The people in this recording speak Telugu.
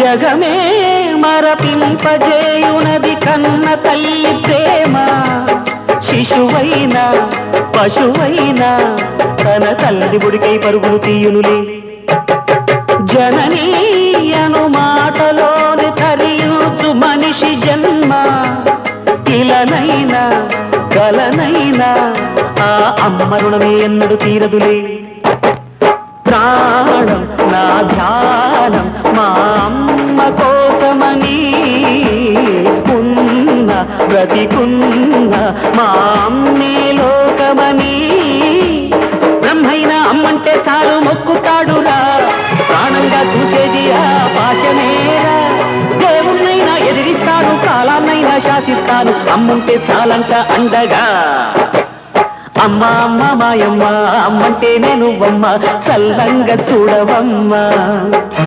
జగమే మరపింపజేయునది కన్న తల్లి ప్రేమ. శిశువైనా పశువైనా తన తల్లి బుడికై పరుగులు తీయునులే. జననీ అను మాటలోని తరించు మనిషి జన్మ. ఇలనైనా కలనైనా ఆ అమ్మ రుణమే ఎన్నడు తీరదులే. ప్రాణం నా ధ్యానం మా అమ్మ కోసమని, ఉన్న బ్రతికున్న మా అమ్మే లోకమని. బ్రహ్మైనా అమ్మంటే చాలు మొక్కుతాడురా, ప్రాణంగా చూసేది ఆ పాశమేరా. దేవుణ్ణైనా ఎదిరిస్తాను, కాలాన్నైనా శాసిస్తాను, అమ్ముంటే చాలంట అండగా. అమ్మ అమ్మ మాయమ్మ, అమ్మంటేనే నువ్వమ్మ, చల్లంగా చూడవమ్మ.